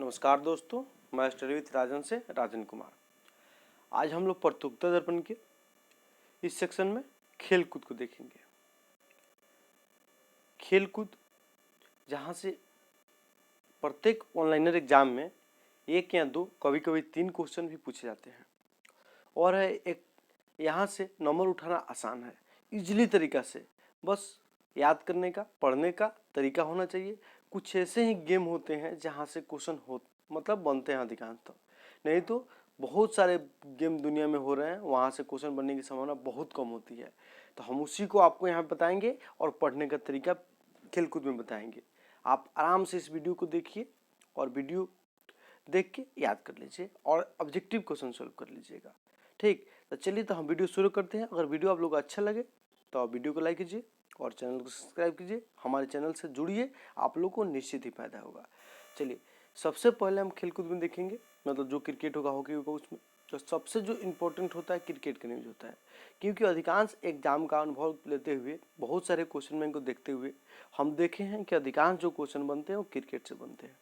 नमस्कार दोस्तों, मैं स्टडी विथ राजन से राजन कुमार। आज हम लोग प्रतियोगिता दर्पण के इस सेक्शन में खेल कूद को देखेंगे। खेल कूद जहाँ से प्रत्येक ऑनलाइनर एग्जाम में 1 या 2 कभी कभी 3 क्वेश्चन भी पूछे जाते हैं और है एक यहाँ से नंबर उठाना आसान है, इजीली तरीका से बस याद करने का पढ़ने का तरीका होना चाहिए। कुछ ऐसे ही गेम होते हैं जहाँ से क्वेश्चन हो मतलब बनते हैं अधिकांशतः, नहीं तो बहुत सारे गेम दुनिया में हो रहे हैं, वहाँ से क्वेश्चन बनने की संभावना बहुत कम होती है। तो हम उसी को आपको यहाँ बताएंगे और पढ़ने का तरीका खेलकूद में बताएंगे। आप आराम से इस वीडियो को देखिए और वीडियो देख के याद कर लीजिए और ऑब्जेक्टिव क्वेश्चन सॉल्व कर लीजिएगा। ठीक, तो चलिए तो हम वीडियो शुरू करते हैं। अगर वीडियो आप लोग को अच्छा लगे तो आप वीडियो को लाइक कीजिए और चैनल को सब्सक्राइब कीजिए। हमारे चैनल से जुड़िए, आप लोग को निश्चित ही फायदा होगा। चलिए, सबसे पहले हम खेलकूद में देखेंगे, मतलब जो क्रिकेट होगा, हॉकी होगा, उसमें तो सबसे जो इम्पोर्टेंट होता है क्रिकेट का न्यूज होता है, क्योंकि अधिकांश एग्जाम का अनुभव लेते हुए बहुत सारे क्वेश्चन बैंक को देखते हुए हम देखे हैं कि अधिकांश जो क्वेश्चन बनते हैं वो क्रिकेट से बनते हैं।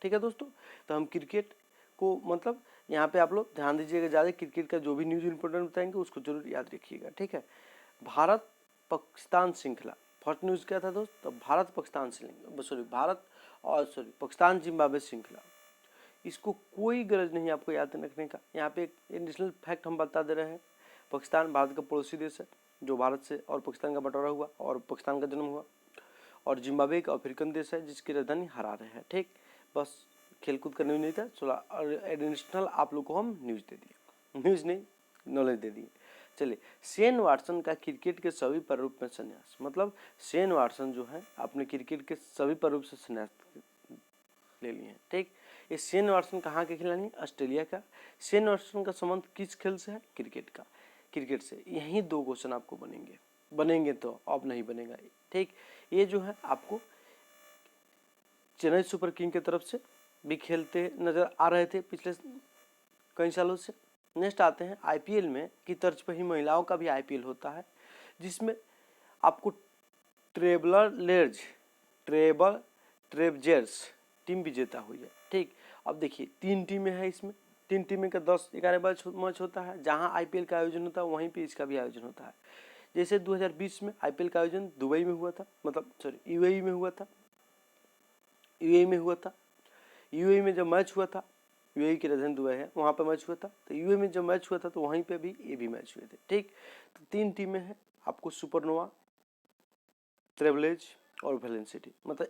ठीक है दोस्तों, तो हम क्रिकेट को मतलब यहाँ पे आप लोग ध्यान दीजिएगा, ज़्यादा क्रिकेट का जो भी न्यूज़ इंपॉर्टेंट बताएंगे उसको जरूर याद रखिएगा। ठीक है, भारत पाकिस्तान श्रृंखला, फर्स्ट न्यूज़ क्या था दोस्त? तो भारत पाकिस्तान पाकिस्तान जिम्बाब्वे श्रृंखला। इसको कोई गरज नहीं आपको याद रखने का। यहाँ पे एक एडिशनल फैक्ट हम बता दे रहे हैं। पाकिस्तान भारत का पड़ोसी देश है, जो भारत से और पाकिस्तान का बंटवारा हुआ और पाकिस्तान का जन्म हुआ, और जिम्बाब्वे एक अफ्रीकन देश है जिसकी राजधानी हरारे है। ठीक, बस खेलकूद का न्यूज़ नहीं था, चलो एडिशनल आप लोग को हम न्यूज़ दे दिए, न्यूज़ नहीं नॉलेज दे दिए। चलिए, शेन वाटसन का क्रिकेट के सभी प्रारूप में संन्यास, मतलब शेन वाटसन जो है अपने क्रिकेट के सभी प्रारूप से संन्यास ले लिए हैं। ठीक, ये शेन वाटसन कहाँ के खिलाड़ी? ऑस्ट्रेलिया का। शेन वाटसन का संबंध किस खेल से है? क्रिकेट का, क्रिकेट से। यही 2 क्वेश्चन आपको बनेंगे तो अब नहीं बनेगा। ठीक, ये जो है आपको चेन्नई सुपर किंग की तरफ से भी खेलते नजर आ रहे थे पिछले कई सालों से। नेक्स्ट आते हैं आईपीएल में की तर्ज पर ही महिलाओं का भी आईपीएल होता है, जिसमें आपको ट्रेबजर्स टीम विजेता हुई है। ठीक, अब देखिए 3 टीमें हैं इसमें, 3 टीमें का 10-11 मैच होता है। जहां आईपीएल का आयोजन होता है वहीं पे इसका भी आयोजन होता है। जैसे 2020 में आईपीएल का आयोजन दुबई में हुआ था, मतलब यूएई में हुआ था। यूएई में जब मैच हुआ था, यूएई की राजधानी दुबई है, वहाँ पे मैच हुआ था, तो यूएई में जब मैच हुआ था तो वहीं पे भी ये भी मैच हुए थे। ठीक, तो 3 टीमें हैं आपको, सुपरनोवा, ट्रेवलेज और वेलेंसिटी, मतलब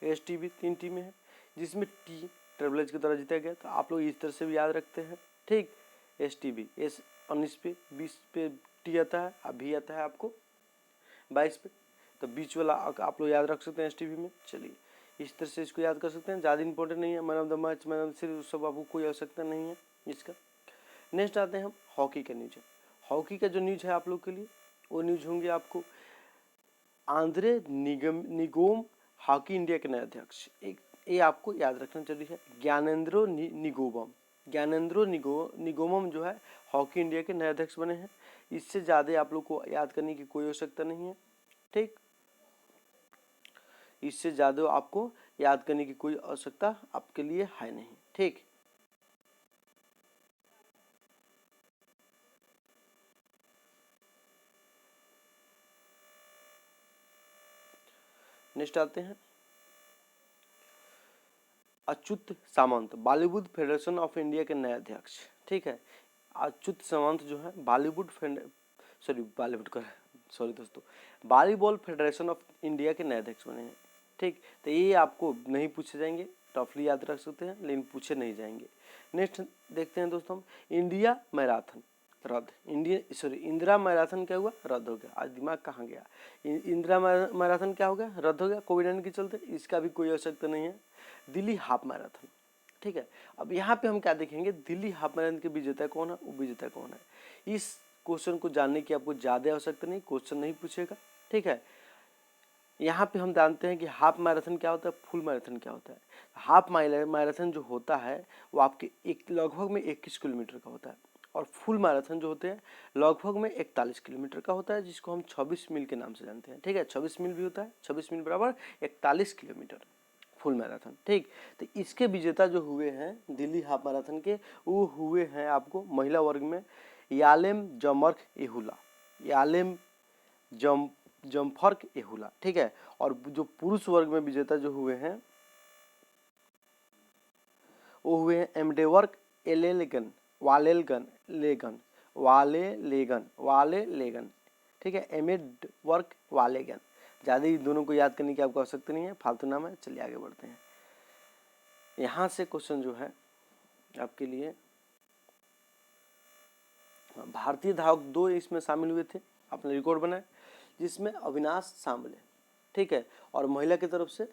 एसटीबी 3 टीमें हैं, जिसमें टी ट्रेवलेज के द्वारा जीता गया। तो आप लोग इस तरह से भी याद रखते हैं। ठीक, एसटीबी एस 19 पे 20 पे टी आता है, अभी आता है आपको 22 पे, तो बीच वाला आप लोग याद रख सकते हैं एसटीबी में। चलिए, इस तरह से इसको याद कर सकते हैं, ज़्यादा इंपॉर्टेंट नहीं है। Man of the match, man of the series, सब आपको कोई आवश्यकता नहीं है इसका। नेक्स्ट आते हैं हम हॉकी का न्यूज है। हॉकी का जो न्यूज है आप लोग के लिए, वो न्यूज होंगे आपको आंद्रे निगोम, हॉकी इंडिया के नए अध्यक्ष। एक ये आपको याद रखना जरूरी है, ज्ञानेंद्रो निगोमम जो है हॉकी इंडिया के नए अध्यक्ष बने हैं। इससे ज़्यादा आप लोग को याद करने की कोई आवश्यकता नहीं है। ठीक, इससे ज़्यादा आपको याद करने की कोई आवश्यकता आपके लिए है नहीं। ठीक, नेक्स्ट आते हैं अच्युत सामंत, बॉलीवुड फेडरेशन ऑफ इंडिया के नए अध्यक्ष। ठीक है, अच्युत सामंत जो है वॉलीबॉल फेडरेशन ऑफ इंडिया के नए अध्यक्ष बने हैं। ठीक, तो ये आपको नहीं पूछे जाएंगे, टफली याद रख सकते हैं, लेकिन पूछे नहीं जाएंगे। नेक्स्ट देखते हैं दोस्तों, इंडिरा मैराथन क्या हुआ? रद्द हो गया। आज दिमाग कहाँ गया? इंदिरा मैराथन क्या हो गया? रद्द हो गया कोविड-19 के चलते। इसका भी कोई आवश्यकता नहीं है। Delhi half marathon. ठीक है, अब यहाँ पे हम क्या देखेंगे, दिल्ली हाफ मैराथन के विजेता कौन है, वो विजेता कौन है। इस क्वेश्चन को जानने की आपको ज़्यादा आवश्यकता नहीं, क्वेश्चन नहीं पूछेगा। ठीक है, यहाँ पे हम जानते हैं कि हाफ मैराथन क्या होता है, फुल मैराथन क्या होता है। हाफ मैराथन जो होता है वो आपके लगभग में 21 किलोमीटर का होता है, और फुल मैराथन जो होते हैं लगभग में 41 किलोमीटर का होता है, जिसको हम 26 मील के नाम से जानते हैं। ठीक है, 26 मील भी होता है, 26 मील बराबर 41 किलोमीटर फुल मैराथन। ठीक, तो इसके विजेता जो हुए हैं दिल्ली हाफ मैराथन के, वो हुए हैं आपको महिला वर्ग में यालेम जमर्क एहुला, यालेम जमफर्क एहुला। ठीक है, और जो पुरुष वर्ग में विजेता जो हुए हैं वो हुए हैं एमडेवर्क एलेलेगन वाले लेगन। ठीक है, एमेड वर्क वालेगन। ज़्यादा ही दोनों को याद करने की आपको आवश्यकता नहीं है, फालतू नाम है। चलिए आगे बढ़ते हैं। यहाँ से क्वेश्चन जो है आपके लिए, भारतीय धावक 2 इसमें शामिल हुए थे, आपने रिकॉर्ड बनाया, जिसमें अविनाश सांबले, ठीक है, और महिला की तरफ से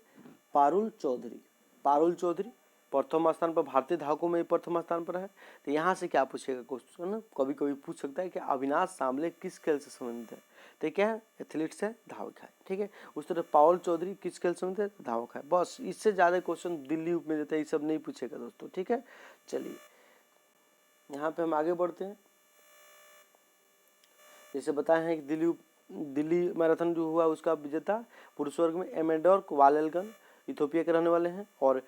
पारुल चौधरी प्रथम स्थान पर, भारतीय धावकों में प्रथम स्थान पर है। तो यहाँ से क्या पूछेगा क्वेश्चन, कभी कभी पूछ सकता है कि अविनाश सांबले किस खेल से संबंधित है, तो क्या है, एथलीट्स है, धावक है। ठीक है, उस तरह पारुल चौधरी किस खेल से संबंधित है, धावक है। बस इससे ज़्यादा क्वेश्चन दिल्ली उप में देता है, ये सब नहीं पूछेगा दोस्तों। ठीक है, चलिए यहाँ पे हम आगे बढ़ते हैं। जैसे बताए हैं कि दिल्ली मैराथन जो हुआ उसका विजेता पुरुष वर्ग में एमेडोर्क वालेलगन इथोपिया के रहने वाले हैं, और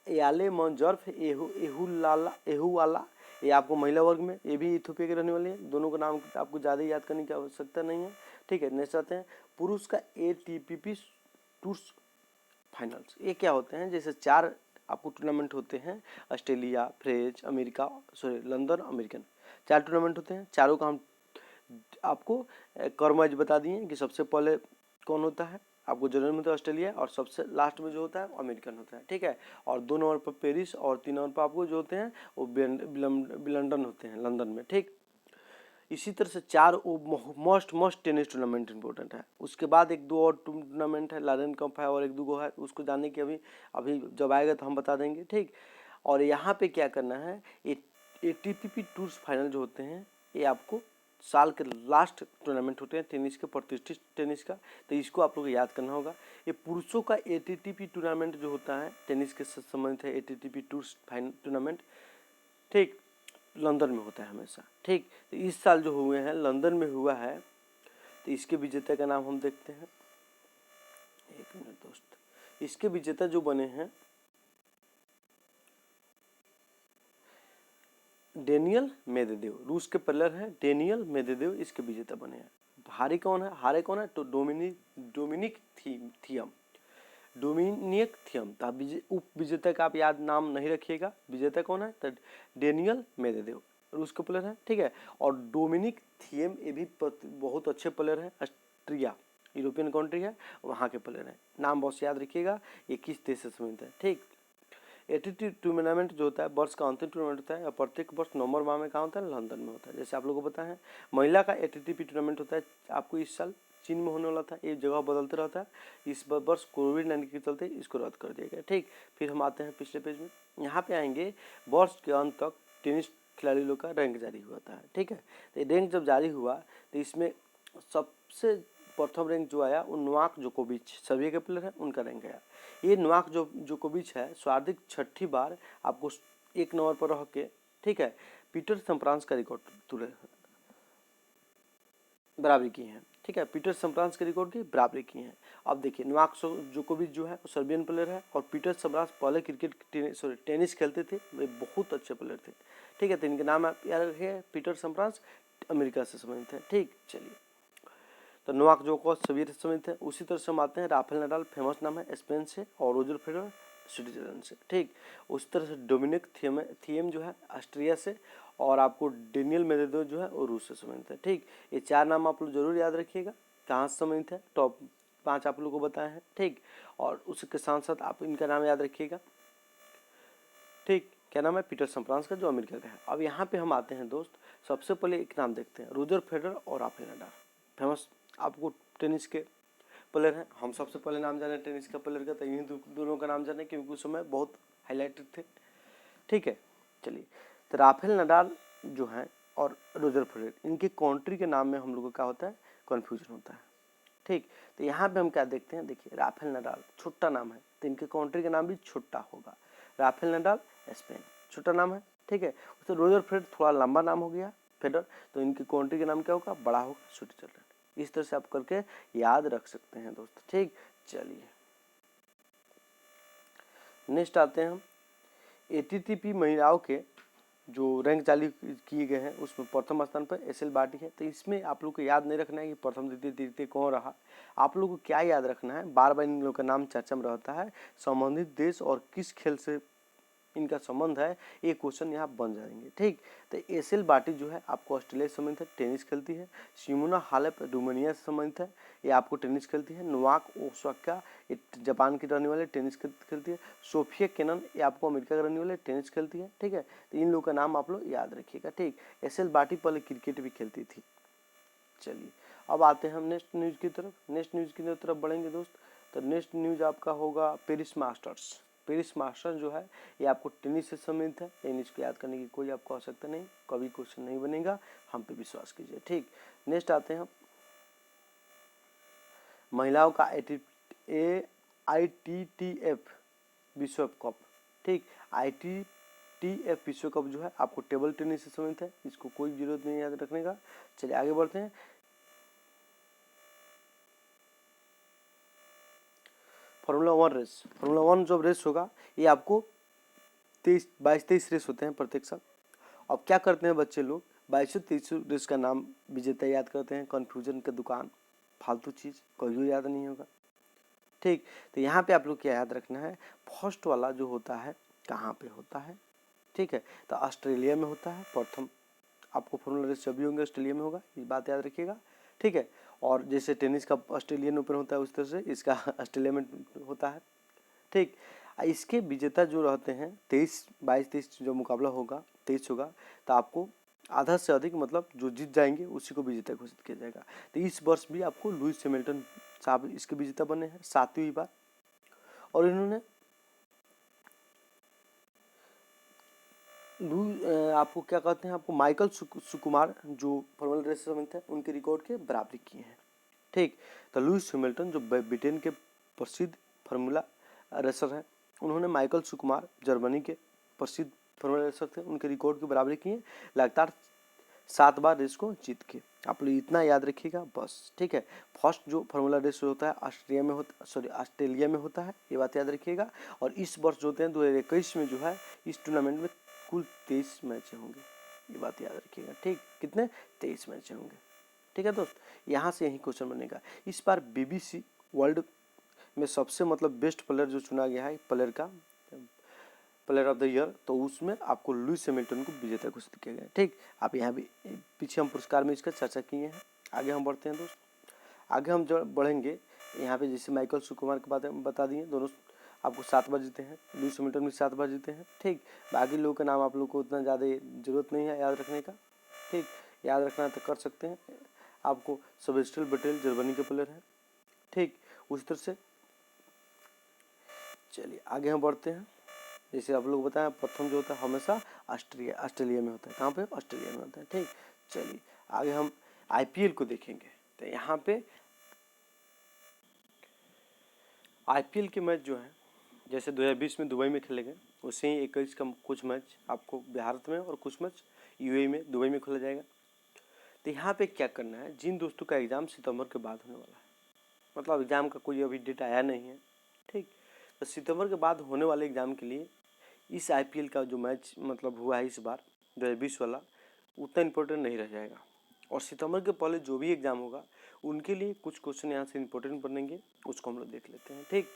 याले मंजर्फ एहुवाला ये आपको महिला वर्ग में, ये भी इथोपिया के रहने वाले हैं। दोनों का नाम आपको ज़्यादा याद करने की आवश्यकता नहीं है। ठीक है, नेक्स्ट आते हैं पुरुष का ATP टूर्स फाइनल्स। ये क्या होते हैं, जैसे 4 आपको टूर्नामेंट होते हैं, Australia, French, London, American, 4 tournament होते हैं। चारों का हम आपको क्रमवाइज बता दिए कि सबसे पहले कौन होता है, आपको जनरल में होता है ऑस्ट्रेलिया, और सबसे लास्ट में जो होता है अमेरिकन होता है। ठीक है, और 2 नंबर पर पेरिस, और 3 नंबर पर आपको जो होते हैं वो लंदन होते हैं, लंदन में। ठीक, इसी तरह से 4 मस्ट टेनिस टूर्नामेंट इंपॉर्टेंट है। उसके बाद 1-2 और टूर्नामेंट है, लारेन कप है और 1-2 गो है, उसको जानने की अभी जब आएगा तो हम बता देंगे। ठीक, और यहाँ पे क्या करना है, ATP टूर्स फाइनल जो होते हैं ये आपको साल के लास्ट टूर्नामेंट होते हैं टेनिस के, प्रतिष्ठित टेनिस का, तो इसको आप लोग को याद करना होगा। ये पुरुषों का ATP टूर्नामेंट जो होता है टेनिस के संबंधित है, ATP टूर्स फाइनल टूर्नामेंट, ठीक, लंदन में होता है हमेशा। ठीक, तो इस साल जो हुए हैं लंदन में हुआ है, तो इसके विजेता का नाम हम देखते हैं। एक मिनट दोस्त, इसके विजेता जो बने हैं डेनियल मेदवेदेव, रूस के प्लेयर हैं डेनियल मेदवेदेव, इसके विजेता बने हैं। हारे कौन है, तो डोमिनिक थियम। तो उप विजेता का आप याद नाम नहीं रखिएगा, विजेता कौन है, तो डेनियल मेदवेदेव, रूस के प्लेयर हैं। ठीक है, और डोमिनिक थियम ये भी बहुत अच्छे प्लेयर हैं, ऑस्ट्रिया यूरोपियन कंट्री है, वहाँ के प्लेयर हैं। नाम बहुत याद रखिएगा, ये किस देश से संबंधित है। ठीक, ATP टूर्नामेंट जो होता है वर्ष का अंतिम टूर्नामेंट होता है, और प्रत्येक वर्ष नवंबर माह में कहाँ होता है, लंदन में होता है। जैसे आप लोगों को पता है महिला का ATP टूर्नामेंट होता है, आपको इस साल चीन में होने वाला था, ये जगह बदलते रहता है। इस वर्ष कोविड-19 के चलते इसको रद्द कर दिया गया। ठीक, फिर हम आते हैं पिछले पेज में, यहाँ पे आएंगे वर्ष के अंत तक टेनिस खिलाड़ी लोग का रैंक जारी हुआ था। ठीक है, तो रैंक जब जारी हुआ तो इसमें सबसे प्रथम रैंक जो आया वो नोवाक जोकोविच, सर्बिया के प्लेयर है, उनका रैंक आया। ये नोवाक जोकोविच है सर्वाधिक 6ठी बार आपको 1 नंबर पर रह के, ठीक है, पीटर सम्प्रांस का रिकॉर्ड बराबरी की है। ठीक है, पीटर सम्प्रांस के रिकॉर्ड की बराबरी की है। अब देखिए नोवाक जोकोविच जो है वो सर्बियन प्लेयर है, और पीटर सम्प्रांस पहले टेनिस खेलते थे, वे बहुत अच्छे प्लेयर थे। ठीक है, तो इनके नाम आप याद रखिए, पीटर सम्प्रांस अमेरिका से संबंधित है। ठीक, चलिए, तो नोवाक जोकोविच सर्बिया से संबंधित है। उसी तरह से हम आते हैं राफेल नडाल, फेमस नाम है, स्पेन से, और रोजर फेडरर स्विट्जरलैंड से। ठीक, उस तरह से डोमिनिक थियम जो है ऑस्ट्रिया से, और आपको डेनियल मेदवेदेव जो है वो रूस से संबंधित है। ठीक, ये 4 नाम आप लोग जरूर याद रखिएगा, कहाँ से संबंधित है, टॉप 5 आप लोग को बताए हैं। ठीक, और उसके साथ साथ आप इनका नाम याद रखिएगा। ठीक, क्या नाम है, पीटर सम्प्रांस का, जो अमेरिका का है। अब यहाँ पे हम आते हैं दोस्त, सबसे पहले एक नाम देखते हैं, रोजर फेडरर और राफेल नडाल, फेमस आपको टेनिस के प्लेयर हैं। हम सबसे पहले नाम जाने टेनिस का प्लेयर का, तो इन्हीं दोनों का नाम जाने, क्योंकि उस समय बहुत हाईलाइटेड थे। ठीक है, चलिए, तो राफेल नडाल जो है और रोजर फेडरर, इनके कंट्री के नाम में हम लोगों को क्या होता है, कन्फ्यूजन होता है। ठीक, तो यहाँ पे हम क्या देखते हैं, देखिए राफेल नडाल छोटा नाम है, तो इनके कंट्री का नाम भी छोटा होगा। राफेल नडाल स्पेन, छोटा नाम है। ठीक है, उससे रोजर फेडरर थोड़ा लंबा नाम हो गया फेडरर, तो इनके कंट्री का नाम क्या होगा, बड़ा होगा, स्विट्जरलैंड। इस तरह से आप करके याद रख सकते हैं दोस्त। ठीक, चलिए नेक्स्ट आते हैं हम एटीटीपी महिलाओं के जो रैंक जारी किए गए हैं उसमें प्रथम स्थान पर एसएल बाटी है। तो इसमें आप लोग को याद नहीं रखना है कि प्रथम द्वितीय तृतीय कौन रहा। आप लोग को क्या याद रखना है, बार बार इन लोगों का नाम चर्चा में रहता है, संबंधित देश और किस खेल से इनका संबंध है, ये क्वेश्चन यहाँ बन जाएंगे। ठीक, तो एसएल बाटी जो है आपको ऑस्ट्रेलिया से संबंधित है, टेनिस खेलती है। सिमोना हालेप रोमानिया से संबंधित है, ये आपको टेनिस खेलती है। नोवाक ओसाका जापान की रहने वाले टेनिस खेलती है। सोफिया केनन ये आपको अमेरिका के रहने वाले टेनिस खेलती है। ठीक है, तो इन लोगों का नाम आप लोग याद रखिएगा। ठीक, एसएल बाटी पहले क्रिकेट भी खेलती थी। चलिए अब आते हैं हम नेक्स्ट न्यूज़ की तरफ। नेक्स्ट न्यूज़ की तरफ बढ़ेंगे दोस्त, तो नेक्स्ट न्यूज़ आपका होगा पेरिस मास्टर्स। पेरिस मास्टर्स जो है ये आपको टेनिस से संबंधित है, लेकिन इसको याद करने की कोई आपको आवश्यकता नहीं, कभी क्वेश्चन नहीं बनेगा, हम पे विश्वास कीजिए। ठीक, नेक्स्ट आते हैं महिलाओं का ITTF विश्व कप। ठीक, ITTF विश्व कप जो है आपको टेबल टेनिस से संबंधित है, इसको कोई जरूरत नहीं याद रखने का। चलिए आगे बढ़ते हैं। फार्मूला 1 रेस, फार्मूला 1 जो रेस होगा ये आपको 22-23 रेस होते हैं प्रत्येक साल। अब क्या करते हैं बच्चे लोग, 22-23 रेस का नाम विजेता याद करते हैं, कन्फ्यूजन का दुकान, फालतू चीज़ कोई याद नहीं होगा। ठीक, तो यहाँ पे आप लोग क्या याद रखना है, फर्स्ट वाला जो होता है कहाँ पे होता है। ठीक है, तो ऑस्ट्रेलिया में होता है प्रथम, आपको फार्मूला रेस जब भी होंगे ऑस्ट्रेलिया में होगा, ये बात याद रखिएगा। ठीक है, और जैसे टेनिस का ऑस्ट्रेलियन ओपन होता है उस तरह से इसका ऑस्ट्रेलिया में होता है। ठीक, इसके विजेता जो रहते हैं 22-23 जो मुकाबला होगा 23 होगा, तो आपको आधा से अधिक मतलब जो जीत जाएंगे उसी को विजेता घोषित किया जाएगा। तो इस वर्ष भी आपको लुइस हैमिल्टन साहब इसके विजेता बने हैं 7वीं बार, और इन्होंने आपको क्या कहते हैं, आपको माइकल सुकुमार जो फार्मूला रेस से संबंधित है उनके रिकॉर्ड के बराबरी किए हैं। ठीक, तो लुइस हैमिल्टन जो ब्रिटेन के प्रसिद्ध फार्मूला रेसर हैं, उन्होंने माइकल सुकुमार जर्मनी के प्रसिद्ध फार्मूला रेसर थे, उनके रिकॉर्ड की बराबरी किए, लगातार 7 बार रेस को जीत के। आप लोग इतना याद रखिएगा बस। ठीक है, फर्स्ट जो फार्मूला रेस होता है ऑस्ट्रेलिया में होता है, ये बात याद रखिएगा। और इस वर्ष जो होते हैं 2021 में जो है इस टूर्नामेंट में कुल 23 मैच होंगे, ये बात याद रखिएगा। ठीक, कितने 23 मैच होंगे। ठीक है दोस्त, यहाँ से यही क्वेश्चन बनेगा। इस बार BBC वर्ल्ड में सबसे मतलब बेस्ट प्लेयर जो चुना गया है प्लेयर ऑफ द ईयर, तो उसमें आपको लुइस हैमिल्टन को विजेता घोषित किया गया। ठीक, आप यहाँ भी पीछे हम पुरस्कार में इसका चर्चा किए हैं। आगे हम बढ़ते हैं दोस्त, आगे हम जो बढ़ेंगे यहाँ पे जैसे माइकल सुकुमार की बात बता दिए, दोनों आपको 7 बार जीते हैं, लुइस हैमिल्टन भी 7 बार जीते हैं। ठीक, बाकी लोगों का नाम आप लोग को उतना ज़्यादा जरूरत नहीं है याद रखने का। ठीक, याद रखना तो कर सकते हैं। आपको सेबेस्टियन वेटेल जर्मनी के प्लेयर हैं। ठीक, उस तरह से चलिए आगे हम बढ़ते हैं। जैसे आप लोग बताएं प्रथम जो होता है हमेशा ऑस्ट्रेलिया में होता है, कहाँ पे, ऑस्ट्रेलिया में होता है। ठीक, चलिए आगे हम IPL को देखेंगे। तो यहाँ पे IPL के मैच जो है जैसे 2020 में दुबई में खेले गए, उससे ही 21 का कुछ मैच आपको भारत में और कुछ मैच UAE में दुबई में खोला जाएगा। तो यहाँ पे क्या करना है, जिन दोस्तों का एग्ज़ाम सितंबर के बाद होने वाला है, मतलब एग्ज़ाम का कोई अभी डेट आया नहीं है। ठीक, तो सितंबर के बाद होने वाले एग्ज़ाम के लिए इस IPL का जो मैच मतलब हुआ है इस बार 2020 वाला उतना इम्पोर्टेंट नहीं रह जाएगा। और सितंबर के पहले जो भी एग्ज़ाम होगा उनके लिए कुछ क्वेश्चन यहाँ से इम्पोर्टेंट बनेंगे, उसको हम लोग देख लेते हैं। ठीक,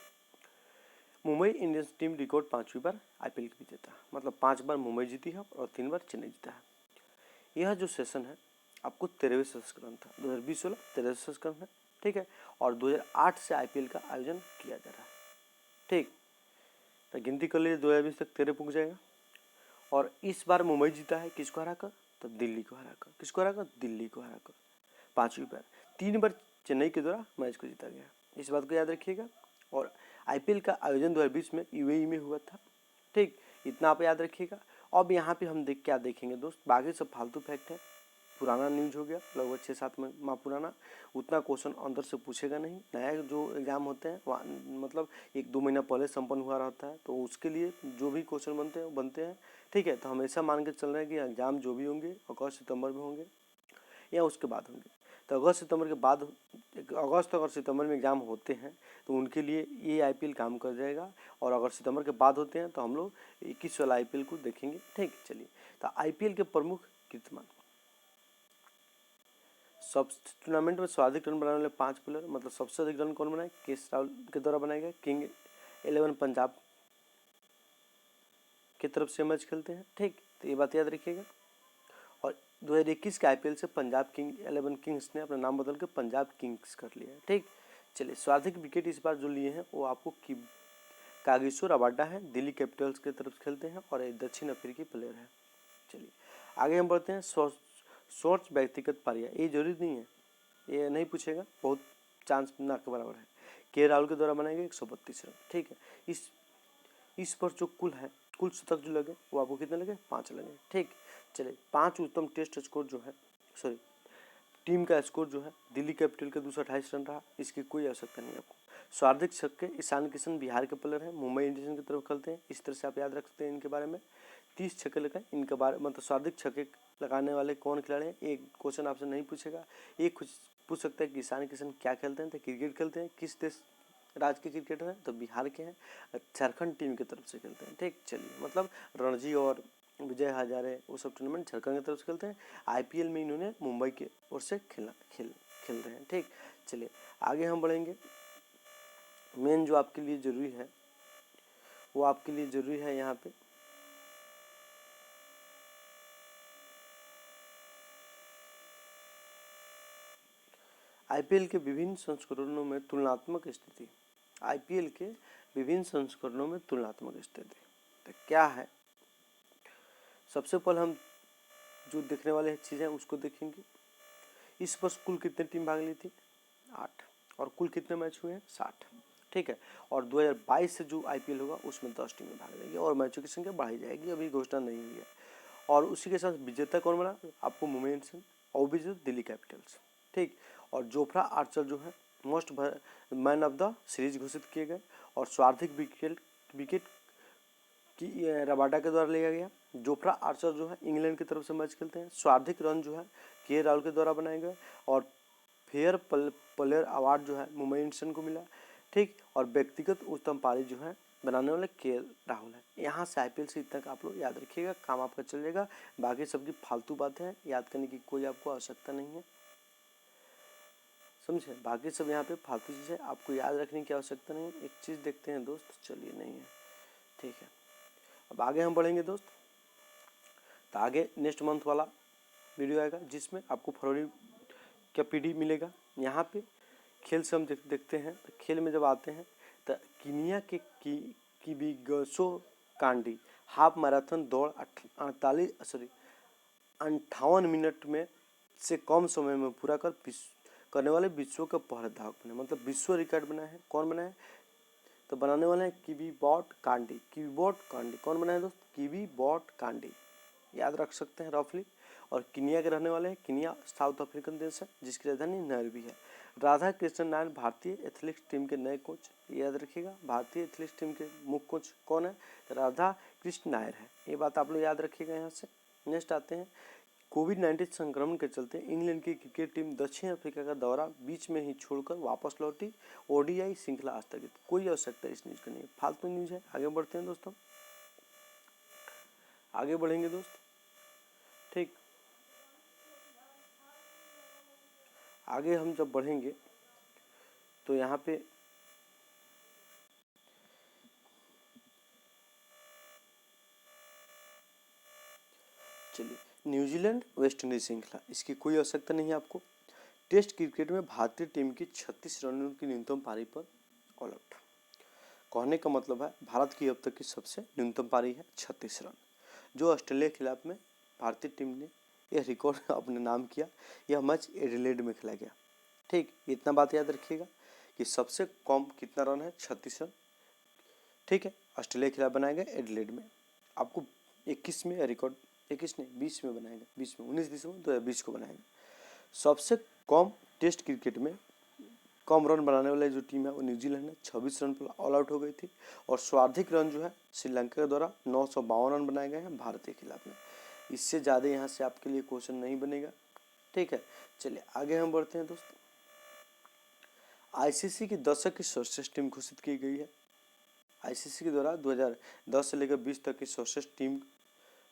मुंबई इंडियंस टीम रिकॉर्ड 5वीं बार IPL की विजेता, मतलब 5 बार मुंबई जीती है और 3 बार चेन्नई जीता है। यह जो सेशन है आपको 13वें संस्करण था, 2020 वाला 13वें संस्करण है। ठीक है, और 2008 से IPL का आयोजन किया जा रहा है। ठीक, तो गिनती कर लीजिए 2020 तक 13 पहुँच जाएगा। और इस बार मुंबई जीता है किसको हरा कर, तो दिल्ली को हरा कर। किसको हरा कर, दिल्ली को हरा कर 5वीं बार। 3 बार चेन्नई के द्वारा मैच को जीता गया, इस बात को याद रखिएगा। और IPL का आयोजन 2020 में UAE में हुआ था। ठीक, इतना आप याद रखिएगा। अब यहाँ पे हम क्या देखेंगे दोस्त, बाकी सब फालतू फैक्ट है, पुराना न्यूज हो गया, लगभग 6-7 माह पुराना, उतना क्वेश्चन अंदर से पूछेगा नहीं। नया जो एग्ज़ाम होते हैं वहाँ मतलब 1-2 महीना पहले संपन्न हुआ रहता है, तो उसके लिए जो भी क्वेश्चन बनते हैं वो बनते हैं। ठीक है, तो हमेशा मान के चल रहे हैं कि एग्ज़ाम जो भी होंगे अगस्त सितंबर में होंगे या उसके बाद होंगे। तो अगस्त और सितंबर में एग्ज़ाम होते हैं तो उनके लिए ये आईपीएल काम कर जाएगा। और अगर सितंबर के बाद होते हैं तो हम लोग 21 वाला आईपीएल को देखेंगे। ठीक, चलिए। तो आईपीएल के प्रमुख कीर्तिमान, सब टूर्नामेंट में सर्वाधिक रन बनाने वाले 5 प्लेयर, मतलब सबसे अधिक रन कौन बनाए, केएस राहुल के द्वारा बनाए गए। किंग 11 पंजाब की तरफ से मैच खेलते हैं। ठीक, तो ये बात याद रखिएगा। और 2021 के आईपीएल से पंजाब 11 किंग्स ने अपना नाम बदल के पंजाब किंग्स कर लिया है। ठीक, चलिए। सर्वाधिक विकेट इस बार जो लिए हैं वो आपको कागिसो रबाडा है, दिल्ली कैपिटल्स की तरफ खेलते हैं और एक दक्षिण अफ्रीकी प्लेयर है। चलिए आगे हम बढ़ते हैं। शॉर्ट्स व्यक्तिगत पारियां, ये जरूरी नहीं है, ये नहीं पूछेगा, बहुत चांस ना के बराबर है। के राहुल के द्वारा बनाएंगे 132 रन। ठीक है, इस पर जो कुल शतक जो लगे वो आपको कितने लगे, 5 लगे। ठीक, चलिए। 5 उत्तम टेस्ट स्कोर जो है, सॉरी टीम का स्कोर जो है दिल्ली कैपिटल के 228 रन रहा, इसकी कोई आवश्यकता नहीं है आपको। सर्वाधिक छक्के ईशान किशन बिहार के प्लेयर हैं, मुंबई इंडियंस की तरफ खेलते हैं। इस तरह से आप याद रख सकते हैं इनके बारे में। 30 छक्के लगाए इनके बारे, मतलब सर्वाधिक छक्के लगाने वाले कौन खिलाड़ी हैं, एक क्वेश्चन आपसे नहीं पूछेगा। एक कुछ पूछ सकता है कि ईशान किशन क्या खेलते हैं, तो क्रिकेट खेलते हैं। किस देश राज्य के क्रिकेटर हैं, तो बिहार के हैं, झारखंड टीम की तरफ से खेलते हैं। ठीक, चलिए। मतलब रणजी और विजय हजारे वो सब टूर्नामेंट झारखंड की तरफ से खेलते हैं। आईपीएल में इन्होंने मुंबई की ओर से खेल रहे हैं। ठीक, चलिए आगे हम बढ़ेंगे। मेन जो आपके लिए जरूरी है वो आपके लिए जरूरी है यहाँ पे आईपीएल के विभिन्न संस्करणों में तुलनात्मक स्थिति। आईपीएल के विभिन्न संस्करणों में तुलनात्मक स्थिति तो क्या है। सबसे पहले हम जो देखने वाले चीज़ है उसको देखेंगे। इस वर्ष कुल कितने टीम भाग ली थी, 8, और कुल कितने मैच हुए हैं, 60। ठीक है, और 2022 से जो आईपीएल होगा उसमें 10 टीमें भाग लेंगी और मैचों की संख्या बढ़ाई जाएगी, अभी घोषणा नहीं हुई है। और उसी के साथ विजेता कौन बना, आपको मुंबई इंडियंस और विजेता दिल्ली कैपिटल्स। ठीक, और जोफ्रा आर्चर जो है most man of the series घोषित किए गए। और सर्वाधिक विकेट की रबाडा के द्वारा लिया गया। जोफ्रा आर्चर जो है इंग्लैंड की तरफ से मैच खेलते हैं। सर्वाधिक रन जो है के राहुल के द्वारा बनाए गए। और फेयर प्लेयर अवार्ड जो है मुंबई इंडियंस को मिला। ठीक, और व्यक्तिगत उत्तम पारी जो है बनाने वाले के राहुल है। यहाँ से आईपीएल से इतना आप लोग याद रखिएगा, काम आपका चल जाएगा। बाकी सबकी फालतू बातें हैं, याद करने की कोई आपको आवश्यकता नहीं है, समझे। बाकी सब यहाँ पे फालतू चीज़ें आपको याद रखने की आवश्यकता नहीं है। एक चीज़ देखते हैं दोस्त, चलिए नहीं है, ठीक है। अब आगे हम बढ़ेंगे दोस्त, तो आगे नेक्स्ट मंथ वाला वीडियो आएगा जिसमें आपको फरवरी का पीडी मिलेगा। यहाँ पे खेल से हम देखते हैं। तो खेल में जब आते हैं तो कीनिया के किबिगसो कांडी हाफ मैराथन दौड़ 58 मिनट में से कम समय में पूरा करने वाले विश्व का पहला धावक बने, मतलब विश्व रिकॉर्ड बना है। कौन बना है, तो बनाने वाले हैं किबीबॉट कांडी। कौन बना है दोस्त, किबीबॉट कांडी, याद रख सकते हैं रफली। और किनिया के रहने वाले हैं। किनिया साउथ अफ्रीकन देश है जिसकी राजधानी नैरोबी है। राधा कृष्ण नारायण भारतीय एथलेटिक्स टीम के नए कोच, याद रखिएगा। भारतीय एथलेटिक्स टीम के मुख्य कोच कौन है, तो राधा कृष्ण नायर है, ये बात आप लोग याद रखिएगा। यहाँ से नेक्स्ट आते हैं। कोविड-19 संक्रमण के चलते इंग्लैंड की क्रिकेट टीम दक्षिण अफ्रीका का दौरा बीच में ही छोड़कर वापस लौटी। ओडीआई श्रृंखला स्थगित। कोई आवश्यकता इस न्यूज़ की नहीं है, फालतू न्यूज़ है। आगे बढ़ते हैं दोस्तों, आगे बढ़ेंगे दोस्त। ठीक, आगे हम जब बढ़ेंगे तो यहाँ पे चलिए, न्यूजीलैंड वेस्ट इंडीज श्रृंखला, इसकी कोई आवश्यकता नहीं है आपको। टेस्ट क्रिकेट में भारतीय टीम की 36 रनों की न्यूनतम पारी पर ऑल आउट। कहने का मतलब है भारत की अब तक की सबसे न्यूनतम पारी है 36 रन, जो ऑस्ट्रेलिया के खिलाफ में भारतीय टीम ने यह रिकॉर्ड अपने नाम किया। यह मैच एडिलेड में खेला गया। ठीक, इतना बात याद रखिएगा कि सबसे कम कितना रन है, 36 रन। ठीक है, ऑस्ट्रेलिया के खिलाफ बनाया गया एडिलेड में। आपको 21 में रिकॉर्ड, 21 नहीं 20 में बनाएगा, 20 में 19 दिसंबर 2020 को बनाएगा। सबसे कम टेस्ट क्रिकेट में कम रन बनाने वाले जो टीम है वो न्यूजीलैंड है, 26 रन पर ऑल आउट हो गई थी। और सर्वाधिक रन जो है श्रीलंका के द्वारा 952 रन बनाए गए हैं भारत के खिलाफ में। इससे ज़्यादा यहाँ से आपके लिए क्वेश्चन नहीं बनेगा। ठीक है। चलिए आगे हम बढ़ते हैं दोस्तों। आईसीसी की दशक की सर्वश्रेष्ठ टीम घोषित की गई है। आईसीसी के द्वारा 2010 से लेकर 20 तक की सर्वश्रेष्ठ टीम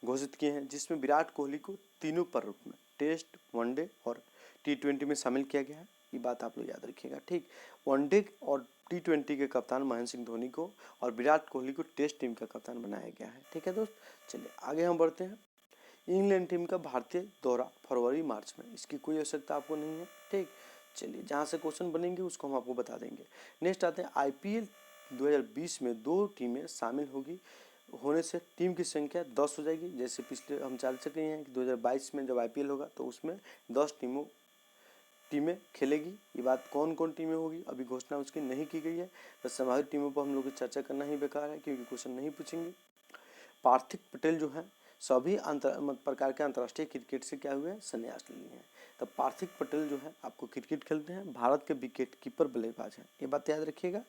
घोषित किए हैं, जिसमें विराट कोहली को तीनों प्रारूप में टेस्ट, वनडे और T20 में शामिल किया गया है। ये बात आप लोग याद रखिएगा, ठीक। वनडे और T20 के कप्तान महेंद्र सिंह धोनी को और विराट कोहली को टेस्ट टीम का कप्तान बनाया गया है, ठीक है दोस्त। चलिए आगे हम बढ़ते हैं। इंग्लैंड टीम का भारतीय दौरा फरवरी मार्च में, इसकी कोई आवश्यकता आपको नहीं है, ठीक। चलिए जहाँ से क्वेश्चन बनेंगे उसको हम आपको बता देंगे। नेक्स्ट आते हैं IPL 2020 में 2 टीमें शामिल होने से टीम की संख्या 10 हो जाएगी। जैसे पिछले हम चाल चुके हैं कि 2022 में जब IPL होगा तो उसमें 10 टीमें खेलेगी। ये बात कौन कौन टीमें होगी अभी घोषणा उसकी नहीं की गई है, बस संभावित टीमों पर हम लोग की चर्चा करना ही बेकार है क्योंकि क्वेश्चन नहीं पूछेंगे। पार्थिव पटेल जो है सभी प्रकार के अंतर्राष्ट्रीय क्रिकेट से क्या हुए हैं, संन्यास लिए हैं। तो पार्थिव पटेल जो है आपको क्रिकेट खेलते हैं, भारत के विकेट कीपर बल्लेबाज हैं, ये बात याद रखिएगा।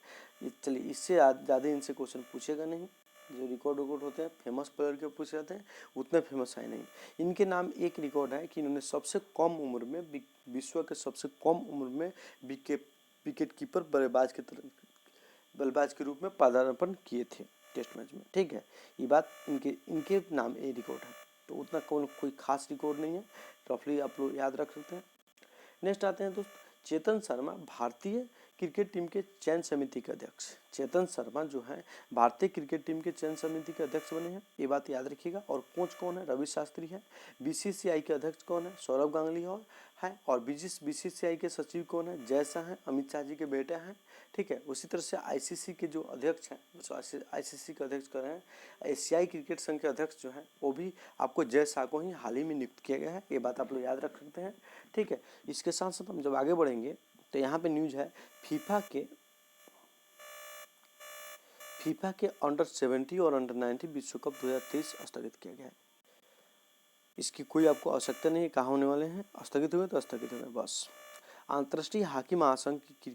चलिए इससे ज़्यादा इनसे क्वेश्चन पूछेगा नहीं। जो रिकॉर्ड होते हैं फेमस प्लेयर के पूछे जाते हैं, उतने फेमस है नहीं। इनके नाम एक रिकॉर्ड है कि इन्होंने सबसे कम उम्र में विश्व के सबसे कम उम्र में विकेट कीपर बल्लेबाज के रूप में पदार्पण किए थे टेस्ट मैच में, ठीक है। ये बात इनके नाम ए रिकॉर्ड है, तो उतना कोई खास रिकॉर्ड नहीं है, रफली आप लोग याद रख सकते हैं। नेक्स्ट आते हैं दोस्त, चेतन शर्मा भारतीय क्रिकेट टीम के चयन समिति के अध्यक्ष। चेतन शर्मा जो है भारतीय क्रिकेट टीम के चयन समिति के अध्यक्ष बने हैं, ये बात याद रखिएगा। और कोच कौन है, रवि शास्त्री है। BCCI के अध्यक्ष कौन है, सौरव गांगुली है। और BCCI के सचिव कौन है, जय शाह हैं, अमित शाह जी के बेटे हैं, ठीक है। उसी तरह से ICC के जो अध्यक्ष हैं, ICC के अध्यक्ष कर रहे हैं, एशियाई क्रिकेट संघ के अध्यक्ष जो हैं वो भी आपको जय शाह को ही हाल ही में नियुक्त किया गया है, ये बात आप लोग याद रख सकते हैं, ठीक है। इसके साथ साथ हम जब आगे बढ़ेंगे तो यहाँ पे न्यूज है फीफा के अंडर 70 और अंडर 90 विश्व कप 2023 स्थगित किया गया है। इसकी कोई आपको आवश्यकता नहीं है, कहाँ होने वाले हैं, स्थगित हुए तो स्थगित हुए बस। अंतर्राष्ट्रीय हॉकी महासंघ की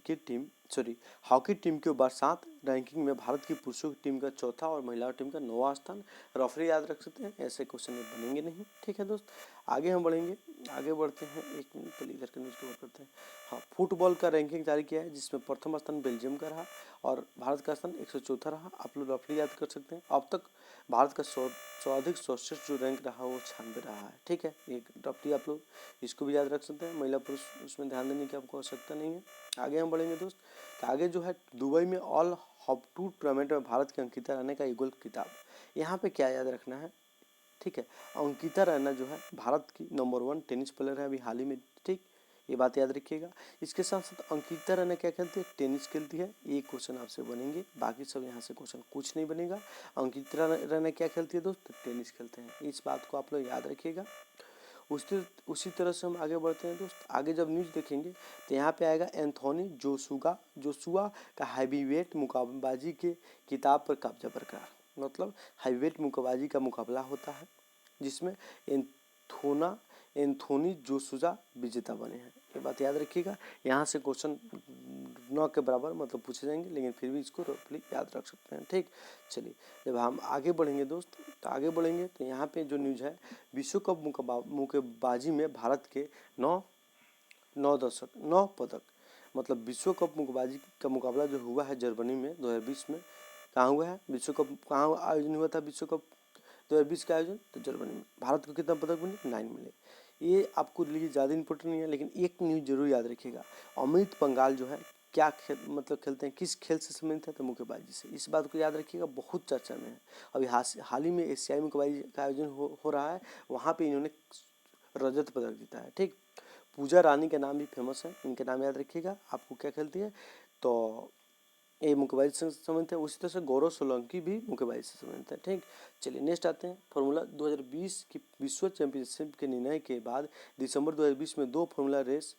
हॉकी टीम के बरसात रैंकिंग में भारत की पुरुषों की टीम का चौथा और महिलाओं टीम का 9वां स्थान। रफली याद रख सकते हैं, ऐसे क्वेश्चन बनेंगे नहीं, ठीक है दोस्त। आगे हम बढ़ेंगे, आगे बढ़ते हैं। एक मिनट पहले इधर का न्यूज़ कवर करते हैं। हाँ, फुटबॉल का रैंकिंग जारी किया है जिसमें प्रथम स्थान बेल्जियम का रहा और भारत का स्थान 104 रहा। आप लोग रफली याद कर सकते हैं। अब तक भारत का सर्वाधिक सर्वश्रेष्ठ जो रैंक रहा वो 96 रहा है, ठीक है। एक रफली आप लोग इसको भी याद रख सकते हैं। महिला पुरुष उसमें ध्यान देने की आपको आवश्यकता नहीं है। आगे हम बढ़ेंगे दोस्त, तो आगे जो है दुबई में ऑल हॉप टूर टूर्नामेंट में भारत की अंकिता रैना का ईगल खिताब। यहाँ पे क्या याद रखना है, ठीक है। अंकिता रैना जो है भारत की नंबर 1 टेनिस प्लेयर है अभी हाल ही में, ठीक, ये बात याद रखिएगा। इसके साथ साथ अंकिता रैना क्या खेलती है, टेनिस खेलती है। ये क्वेश्चन आपसे बनेंगे, बाकी सब यहाँ से क्वेश्चन कुछ नहीं बनेगा। अंकिता रैना क्या खेलती है दोस्त, टेनिस खेलते हैं, इस बात को आप लोग याद रखिएगा। उसी तरह से हम आगे बढ़ते हैं दोस्त। आगे जब न्यूज़ देखेंगे तो यहाँ पे आएगा एंथोनी जोशुआ का हैवीवेट मुक्केबाजी के किताब पर कब्जा बरकरार। मतलब हैवीवेट मुक्केबाजी का मुकाबला होता है जिसमें एंथोनी जोशुआ विजेता बने हैं, ये बात याद रखिएगा। यहाँ से क्वेश्चन 9 के बराबर मतलब पूछे जाएंगे, लेकिन फिर भी इसको रफली याद रख सकते हैं, ठीक। चलिए जब हम आगे बढ़ेंगे दोस्त, तो आगे बढ़ेंगे तो यहाँ पे जो न्यूज़ है विश्व कप मुक्केबाजी में भारत के 9 पदक। मतलब विश्व कप मुक्केबाजी का मुकाबला जो हुआ है जर्मनी में 2020 में, कहाँ हुआ है विश्व कप, कहाँ आयोजन हुआ था विश्व कप 2020 का आयोजन, तो जर्मनी में। भारत को कितना पदक मिले, 9 मिले। ये आपको लिए ज़्यादा इंपॉर्टेंट नहीं है, लेकिन एक न्यूज़ जरूर याद रखिएगा। अमित पंघाल जो है क्या खेलते हैं, किस खेल से संबंधित है, तो मुक्केबाजी से। इस बात को याद रखिएगा, बहुत चर्चा में है। अभी हाल ही में एशियाई मुक्केबाजी का आयोजन हो रहा है, वहाँ पे इन्होंने रजत पदक जीता है, ठीक। पूजा रानी का नाम भी फेमस है, इनके नाम याद रखिएगा। आपको क्या खेलती है, तो ये मुक्केबाजी से संबंधित है। उसी तरह से गौरव सोलंकी भी मुक्केबाजी से संबंधित है, ठीक। चलिए नेक्स्ट आते हैं। फार्मूला 2020 की विश्व चैंपियनशिप के निर्णय के बाद दिसंबर 2020 में 2 फार्मूला रेस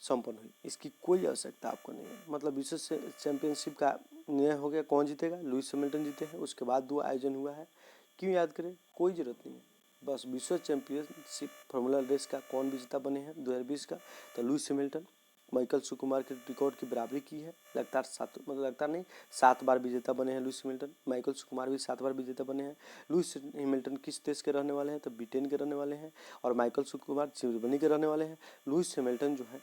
संपन्न हुई। इसकी कोई आवश्यकता आपको नहीं है। मतलब विश्व चैंपियनशिप का निर्णय हो गया, कौन जीतेगा, लुइस हैमिल्टन जीते हैं। उसके बाद 2 आयोजन हुआ है, क्यों याद करें, कोई ज़रूरत नहीं है। बस विश्व चैंपियनशिप फार्मूला रेस का कौन विजेता बने हैं 2020 का, तो लुइस हैमिल्टन। माइकल सुकुमार के रिकॉर्ड की बराबरी की है। लगातार नहीं 7 बार विजेता बने हैं लुइस हैमिल्टन। माइकल सुकुमार भी 7 बार विजेता बने हैं। लुइस हैमिल्टन किस देश के रहने वाले हैं? तो ब्रिटेन के रहने वाले हैं और माइकल सुकुमार जर्मनी के रहने वाले हैं। लुइस हैमिल्टन जो है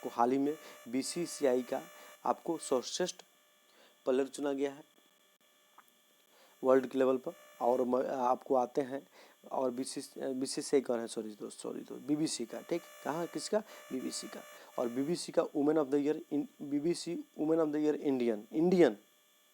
को हाल ही में BCCI का आपको सर्वश्रेष्ठ प्लेयर चुना गया है वर्ल्ड के लेवल पर। और आपको आते हैं और BCCI कौन है? सॉरी दोस्त BBC का, ठीक, कहाँ किसका? BBC का। और BBC का women of the year BBC women of the year Indian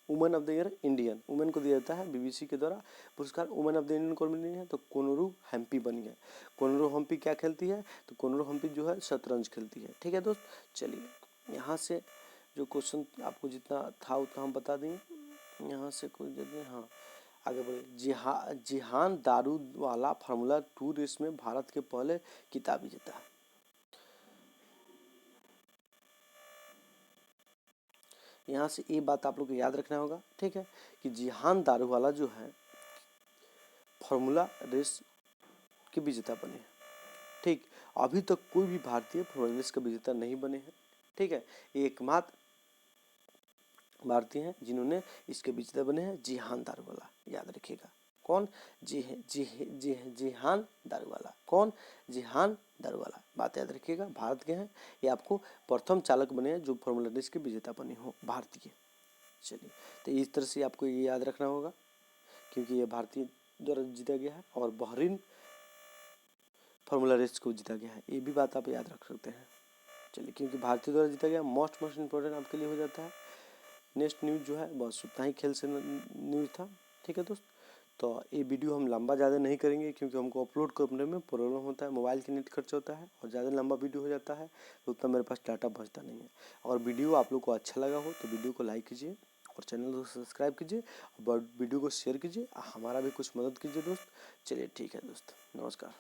women of the year Indian women को दिया जाता है BBC के द्वारा पुरस्कार। वुमेन ऑफ द इंडियन कौन बनी है? तो कोनोरू हम्पी बनी है। कोनोरू हम्पी क्या खेलती है? तो कोनोरू हम्पी जो है शतरंज खेलती है। ठीक है दोस्त, चलिए यहाँ से जो क्वेश्चन आपको जितना था उतना हम बता देंगे। यहाँ से कोई जगह, हाँ आगे बढ़े। जिहान दारूवाला फार्मूला 2 रेस में भारत के पहले खिताब विजेता। यहाँ से ये बात आप लोग को याद रखना होगा, ठीक है, कि जिहान दारूवाला जो है फार्मूला रेस के विजेता बने हैं। ठीक, अभी तक कोई भी भारतीय फार्मूला रेस का विजेता नहीं बने हैं। ठीक है, एकमात्र भारतीय हैं जिन्होंने इसके विजेता बने हैं, जिहान दारूवाला, याद रखिएगा। कौन? जिहान दारूवाला। कौन? जिहान दारूवाला, बात याद रखिएगा, भारत के हैं। ये आपको प्रथम चालक बने हैं जो फार्मूला रेस के विजेता बने हो, भारतीय। चलिए, तो इस तरह से आपको ये याद रखना होगा क्योंकि ये भारतीय द्वारा जीता गया है और बहरीन फार्मूला रेस को जीता गया है, ये भी बात आप याद रख सकते हैं। चलिए, क्योंकि भारतीय द्वारा जीता गया मोस्ट इम्पोर्टेंट आपके लिए हो जाता है। नेक्स्ट न्यूज़ जो है बस उतना ही खेल से न्यूज़ था। ठीक है दोस्त, तो ये वीडियो हम लंबा ज़्यादा नहीं करेंगे क्योंकि हमको अपलोड करने में प्रॉब्लम होता है, मोबाइल की नेट खर्च होता है और ज़्यादा लंबा वीडियो हो जाता है तो उतना मेरे पास डाटा बचता नहीं है। और वीडियो आप लोग को अच्छा लगा हो तो वीडियो को लाइक कीजिए और चैनल को सब्सक्राइब कीजिए और वीडियो को शेयर कीजिए, हमारा भी कुछ मदद कीजिए दोस्त। चलिए ठीक है दोस्त, नमस्कार।